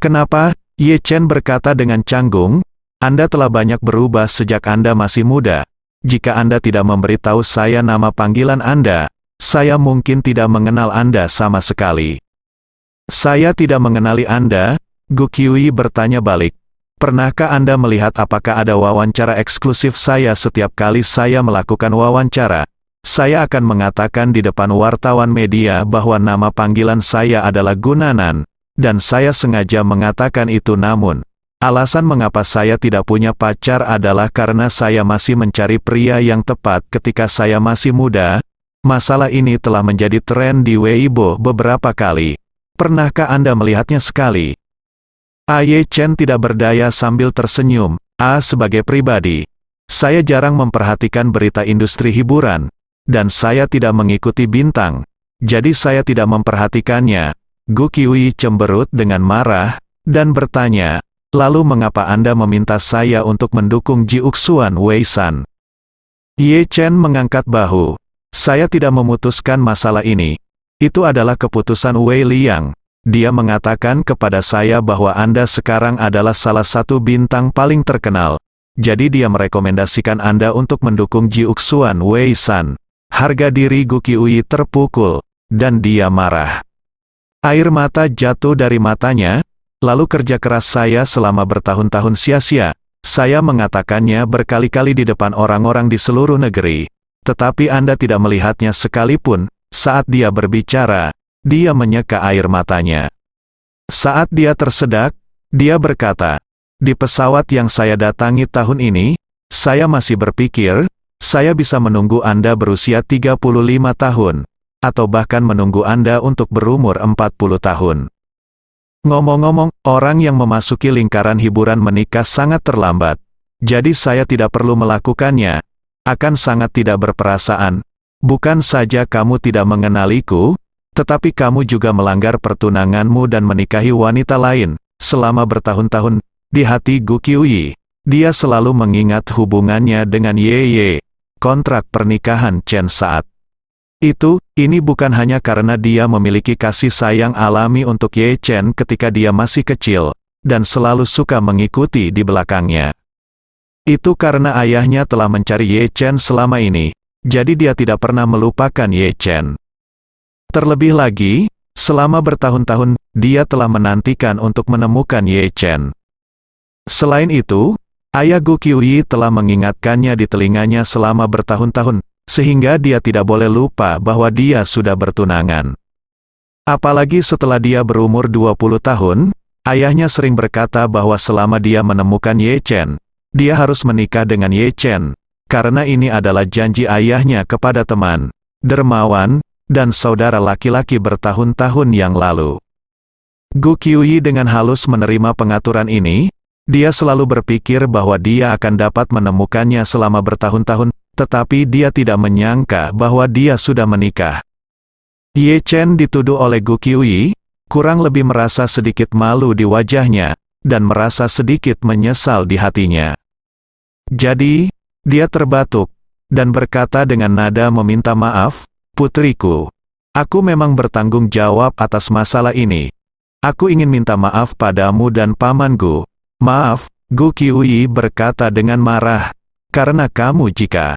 Kenapa? Ye Chen berkata dengan canggung, Anda telah banyak berubah sejak Anda masih muda. Jika Anda tidak memberitahu saya nama panggilan Anda, saya mungkin tidak mengenal Anda sama sekali. Saya tidak mengenali Anda, Gu Qiuyi bertanya balik. Pernahkah Anda melihat apakah ada wawancara eksklusif saya setiap kali saya melakukan wawancara? Saya akan mengatakan di depan wartawan media bahwa nama panggilan saya adalah Gunanan, dan saya sengaja mengatakan itu namun, alasan mengapa saya tidak punya pacar adalah karena saya masih mencari pria yang tepat ketika saya masih muda. Masalah ini telah menjadi tren di Weibo beberapa kali. Pernahkah Anda melihatnya sekali? Ye Chen tidak berdaya sambil tersenyum. Sebagai pribadi, saya jarang memperhatikan berita industri hiburan, dan saya tidak mengikuti bintang, jadi saya tidak memperhatikannya. Gu Qiuyi cemberut dengan marah, dan bertanya, lalu mengapa Anda meminta saya untuk mendukung Ji Uxuan Wei San? Ye Chen mengangkat bahu. Saya tidak memutuskan masalah ini. Itu adalah keputusan Wei Liang. Dia mengatakan kepada saya bahwa Anda sekarang adalah salah satu bintang paling terkenal. Jadi dia merekomendasikan Anda untuk mendukung Ji Uxuan Wei San. Harga diri Gu Qiuyi terpukul, dan dia marah. Air mata jatuh dari matanya, lalu kerja keras saya selama bertahun-tahun sia-sia. Saya mengatakannya berkali-kali di depan orang-orang di seluruh negeri. Tetapi Anda tidak melihatnya sekalipun. Saat dia berbicara, dia menyeka air matanya. Saat dia tersedak, dia berkata, di pesawat yang saya datangi tahun ini, saya masih berpikir, saya bisa menunggu Anda berusia 35 tahun, atau bahkan menunggu Anda untuk berumur 40 tahun. Ngomong-ngomong, orang yang memasuki lingkaran hiburan menikah sangat terlambat, jadi saya tidak perlu melakukannya, akan sangat tidak berperasaan. Bukan saja kamu tidak mengenaliku, tetapi kamu juga melanggar pertunanganmu dan menikahi wanita lain, selama bertahun-tahun. Di hati Gu Qiuyi, dia selalu mengingat hubungannya dengan Ye, kontrak pernikahan Chen saat itu. Ini bukan hanya karena dia memiliki kasih sayang alami untuk Ye Chen ketika dia masih kecil, dan selalu suka mengikuti di belakangnya. Itu karena ayahnya telah mencari Ye Chen selama ini. Jadi dia tidak pernah melupakan Ye Chen. Terlebih lagi, selama bertahun-tahun, dia telah menantikan untuk menemukan Ye Chen. Selain itu, ayah Gu Qiuyi telah mengingatkannya di telinganya selama bertahun-tahun, sehingga dia tidak boleh lupa bahwa dia sudah bertunangan. Apalagi setelah dia berumur 20 tahun, ayahnya sering berkata bahwa selama dia menemukan Ye Chen, dia harus menikah dengan Ye Chen. Karena ini adalah janji ayahnya kepada teman, dermawan, dan saudara laki-laki bertahun-tahun yang lalu. Gu Qiuyi dengan halus menerima pengaturan ini. Dia selalu berpikir bahwa dia akan dapat menemukannya selama bertahun-tahun, tetapi dia tidak menyangka bahwa dia sudah menikah. Ye Chen dituduh oleh Gu Qiuyi, kurang lebih merasa sedikit malu di wajahnya, dan merasa sedikit menyesal di hatinya. Jadi, dia terbatuk, dan berkata dengan nada meminta maaf, putriku. Aku memang bertanggung jawab atas masalah ini. Aku ingin minta maaf padamu dan pamanku. Maaf, Gu Qiuyi berkata dengan marah. Karena jika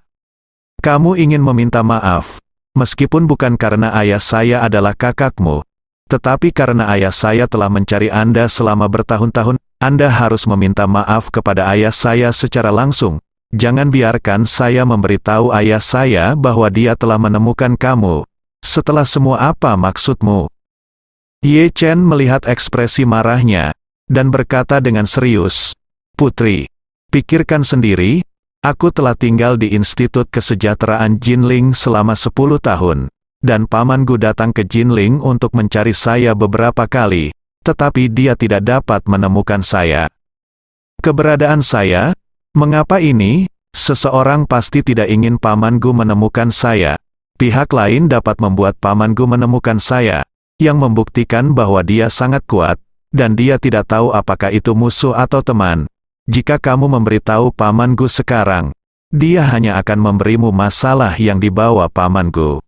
kamu ingin meminta maaf, meskipun bukan karena ayah saya adalah kakakmu, tetapi karena ayah saya telah mencari Anda selama bertahun-tahun, Anda harus meminta maaf kepada ayah saya secara langsung. Jangan biarkan saya memberitahu ayah saya bahwa dia telah menemukan kamu. Setelah semua apa maksudmu? Ye Chen melihat ekspresi marahnya, dan berkata dengan serius, Putri. Pikirkan sendiri, aku telah tinggal di Institut Kesejahteraan Jinling selama 10 tahun. Dan pamanku datang ke Jinling untuk mencari saya beberapa kali, tetapi dia tidak dapat menemukan saya. Keberadaan saya, mengapa ini? Seseorang pasti tidak ingin pamanku menemukan saya. Pihak lain dapat membuat pamanku menemukan saya, yang membuktikan bahwa dia sangat kuat, dan dia tidak tahu apakah itu musuh atau teman. Jika kamu memberitahu pamanku sekarang, dia hanya akan memberimu masalah yang dibawa pamanku.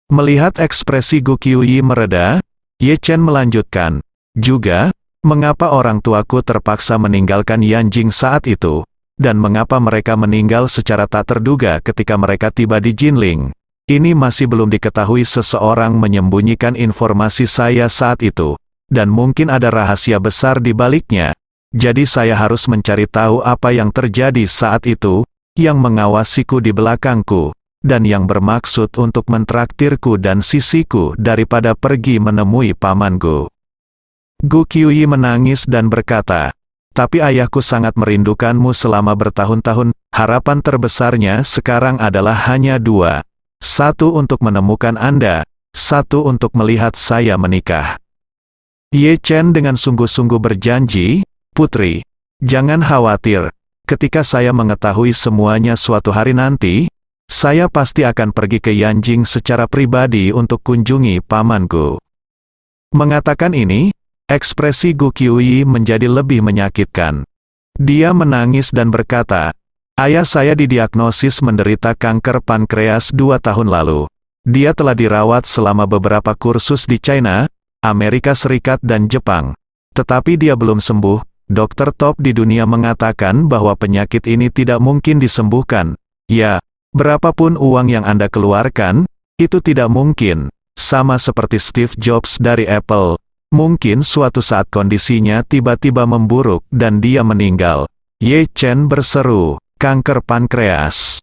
Melihat ekspresi Gu Qiuyi mereda, Ye Chen melanjutkan, juga, mengapa orang tuaku terpaksa meninggalkan Yanjing saat itu, dan mengapa mereka meninggal secara tak terduga ketika mereka tiba di Jinling. Ini masih belum diketahui. Seseorang menyembunyikan informasi saya saat itu, dan mungkin ada rahasia besar di baliknya. Jadi saya harus mencari tahu apa yang terjadi saat itu, yang mengawasiku di belakangku, dan yang bermaksud untuk mentraktirku dan sisiku daripada pergi menemui pamanku. Gu Qiuyi menangis dan berkata, tapi ayahku sangat merindukanmu selama bertahun-tahun. Harapan terbesarnya sekarang adalah hanya dua. Satu untuk menemukan Anda, satu untuk melihat saya menikah. Ye Chen dengan sungguh-sungguh berjanji, Putri, jangan khawatir, ketika saya mengetahui semuanya suatu hari nanti, saya pasti akan pergi ke Yanjing secara pribadi untuk kunjungi pamanku. Mengatakan ini, ekspresi Gu Qiuyi menjadi lebih menyakitkan. Dia menangis dan berkata, ayah saya didiagnosis menderita kanker pankreas 2 tahun lalu. Dia telah dirawat selama beberapa kursus di China, Amerika Serikat dan Jepang. Tetapi dia belum sembuh. Dokter top di dunia mengatakan bahwa penyakit ini tidak mungkin disembuhkan. Ya, berapapun uang yang Anda keluarkan, itu tidak mungkin. Sama seperti Steve Jobs dari Apple. Mungkin suatu saat kondisinya tiba-tiba memburuk dan dia meninggal. Ye Chen berseru, kanker pankreas.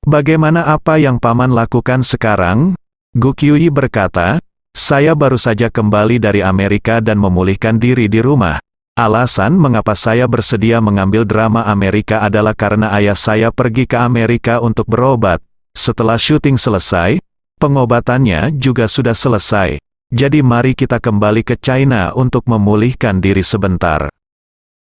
Bagaimana apa yang paman lakukan sekarang? Gu Qiuyi berkata, saya baru saja kembali dari Amerika dan memulihkan diri di rumah. Alasan mengapa saya bersedia mengambil drama Amerika adalah karena ayah saya pergi ke Amerika untuk berobat. Setelah syuting selesai, pengobatannya juga sudah selesai. Jadi mari kita kembali ke China untuk memulihkan diri sebentar.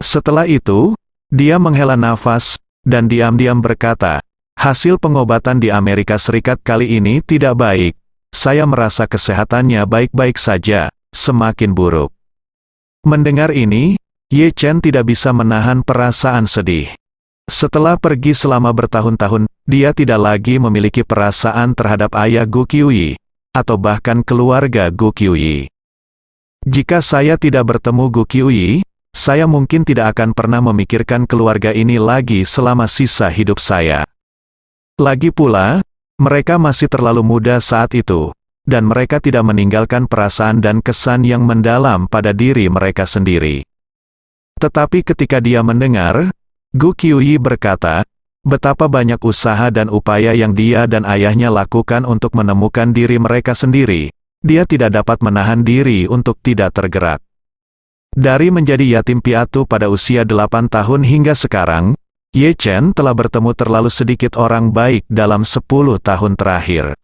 Setelah itu, dia menghela nafas, dan diam-diam berkata, hasil pengobatan di Amerika Serikat kali ini tidak baik. Saya merasa kesehatannya baik-baik saja, semakin buruk. Mendengar ini, Ye Chen tidak bisa menahan perasaan sedih. Setelah pergi selama bertahun-tahun, dia tidak lagi memiliki perasaan terhadap ayah Gu Qiuyi, atau bahkan keluarga Gu Qiuyi. Jika saya tidak bertemu Gu Qiuyi, saya mungkin tidak akan pernah memikirkan keluarga ini lagi selama sisa hidup saya. Lagi pula, mereka masih terlalu muda saat itu, dan mereka tidak meninggalkan perasaan dan kesan yang mendalam pada diri mereka sendiri. Tetapi ketika dia mendengar, Gu Qiuyi berkata, betapa banyak usaha dan upaya yang dia dan ayahnya lakukan untuk menemukan diri mereka sendiri, dia tidak dapat menahan diri untuk tidak tergerak. Dari menjadi yatim piatu pada usia 8 tahun hingga sekarang, Ye Chen telah bertemu terlalu sedikit orang baik dalam 10 tahun terakhir.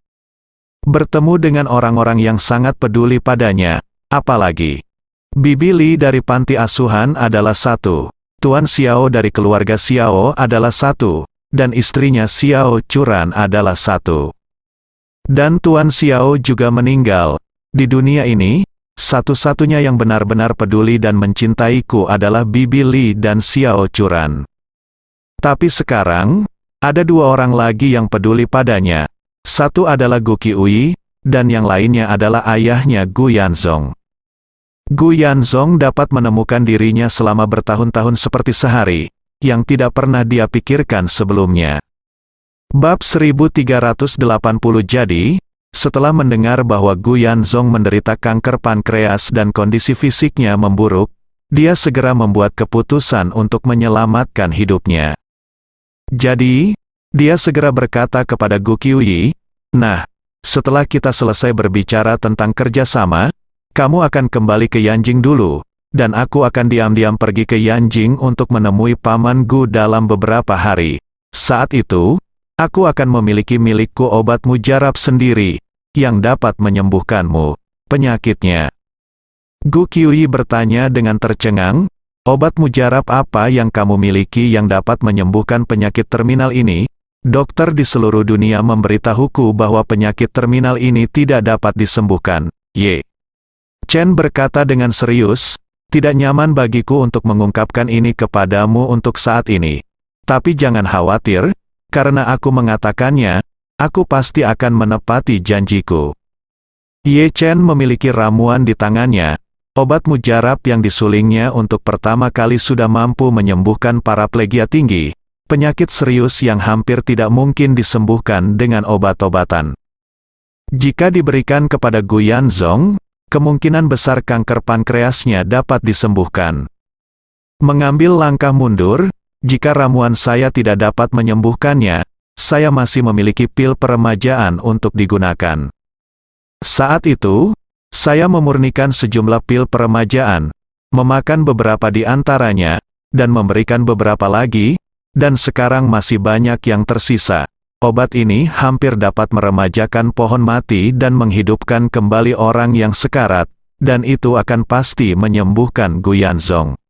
Bertemu dengan orang-orang yang sangat peduli padanya, apalagi Bibi Li dari panti asuhan adalah satu, Tuan Xiao dari keluarga Xiao adalah satu, dan istrinya Xiao Churan adalah satu. Dan Tuan Xiao juga meninggal. Di dunia ini, satu-satunya yang benar-benar peduli dan mencintaiku adalah Bibi Li dan Xiao Churan. Tapi sekarang, ada dua orang lagi yang peduli padanya. Satu adalah Gu Qiuyi, dan yang lainnya adalah ayahnya Gu Yanzong. Gu Yanzong dapat menemukan dirinya selama bertahun-tahun seperti sehari, yang tidak pernah dia pikirkan sebelumnya. Bab 1380. Jadi, setelah mendengar bahwa Gu Yanzong menderita kanker pankreas dan kondisi fisiknya memburuk, dia segera membuat keputusan untuk menyelamatkan hidupnya. Jadi, dia segera berkata kepada Gu Qiuyi, nah, setelah kita selesai berbicara tentang kerjasama, kamu akan kembali ke Yanjing dulu, dan aku akan diam-diam pergi ke Yanjing untuk menemui Paman Gu dalam beberapa hari. Saat itu, aku akan memiliki milikku obat mujarab sendiri, yang dapat menyembuhkanmu penyakitnya. Gu Qiuyi bertanya dengan tercengang, obat mujarab apa yang kamu miliki yang dapat menyembuhkan penyakit terminal ini? Dokter di seluruh dunia memberitahuku bahwa penyakit terminal ini tidak dapat disembuhkan. Ye Chen berkata dengan serius, tidak nyaman bagiku untuk mengungkapkan ini kepadamu untuk saat ini. Tapi jangan khawatir, karena aku mengatakannya, aku pasti akan menepati janjiku. Ye Chen memiliki ramuan di tangannya, obat mujarab yang disulingnya untuk pertama kali sudah mampu menyembuhkan paraplegia tinggi, penyakit serius yang hampir tidak mungkin disembuhkan dengan obat-obatan. Jika diberikan kepada Gu Yanzong, kemungkinan besar kanker pankreasnya dapat disembuhkan. Mengambil langkah mundur, jika ramuan saya tidak dapat menyembuhkannya, saya masih memiliki pil peremajaan untuk digunakan. Saat itu, saya memurnikan sejumlah pil peremajaan, memakan beberapa di antaranya, dan memberikan beberapa lagi, dan sekarang masih banyak yang tersisa. Obat ini hampir dapat meremajakan pohon mati dan menghidupkan kembali orang yang sekarat, dan itu akan pasti menyembuhkan Gu Yanzong.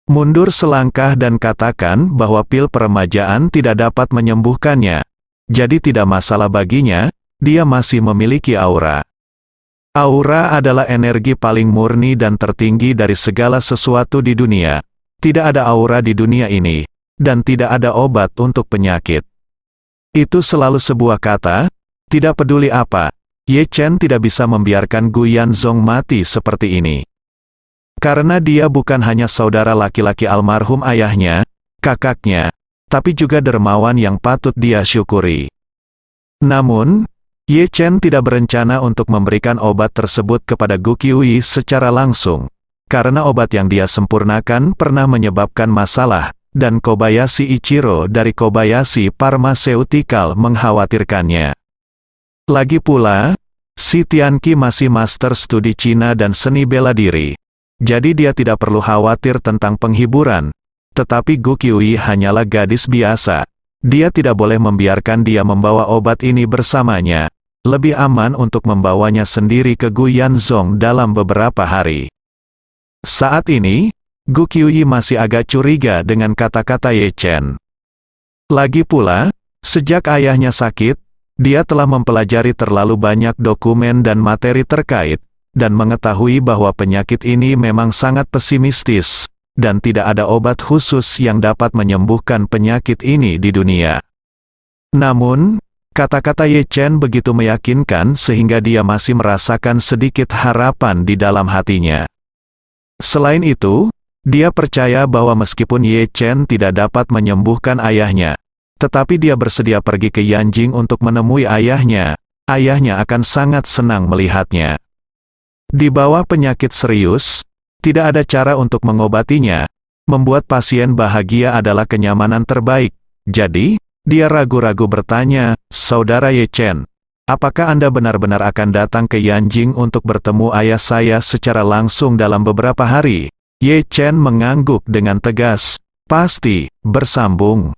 Mundur selangkah dan katakan bahwa pil peremajaan tidak dapat menyembuhkannya. Jadi tidak masalah baginya, dia masih memiliki aura. Aura adalah energi paling murni dan tertinggi dari segala sesuatu di dunia. Tidak ada aura di dunia ini, dan tidak ada obat untuk penyakit. Itu selalu sebuah kata, tidak peduli apa, Ye Chen tidak bisa membiarkan Gu Yanzong mati seperti ini. Karena dia bukan hanya saudara laki-laki almarhum ayahnya, kakaknya, tapi juga dermawan yang patut dia syukuri. Namun, Ye Chen tidak berencana untuk memberikan obat tersebut kepada Gu Qiuyi secara langsung, karena obat yang dia sempurnakan pernah menyebabkan masalah, dan Kobayashi Ichiro dari Kobayashi Pharmaceutical mengkhawatirkannya. Lagi pula, si Tianqi masih master studi Cina dan seni bela diri, jadi dia tidak perlu khawatir tentang penghiburan, tetapi Gu Qiuyi hanyalah gadis biasa. Dia tidak boleh membiarkan dia membawa obat ini bersamanya. Lebih aman untuk membawanya sendiri ke Gu Yanzong dalam beberapa hari. Saat ini, Gu Qiuyi masih agak curiga dengan kata-kata Ye Chen. Lagi pula, sejak ayahnya sakit, dia telah mempelajari terlalu banyak dokumen dan materi terkait, dan mengetahui bahwa penyakit ini memang sangat pesimistis, dan tidak ada obat khusus yang dapat menyembuhkan penyakit ini di dunia. Namun, kata-kata Ye Chen begitu meyakinkan sehingga dia masih merasakan sedikit harapan di dalam hatinya. Selain itu, dia percaya bahwa meskipun Ye Chen tidak dapat menyembuhkan ayahnya, tetapi dia bersedia pergi ke Yanjing untuk menemui ayahnya akan sangat senang melihatnya. Di bawah penyakit serius, tidak ada cara untuk mengobatinya. Membuat pasien bahagia adalah kenyamanan terbaik. Jadi, dia ragu-ragu bertanya, "Saudara Ye Chen, apakah Anda benar-benar akan datang ke Yanjing untuk bertemu ayah saya secara langsung dalam beberapa hari?" Ye Chen mengangguk dengan tegas, "Pasti, bersambung."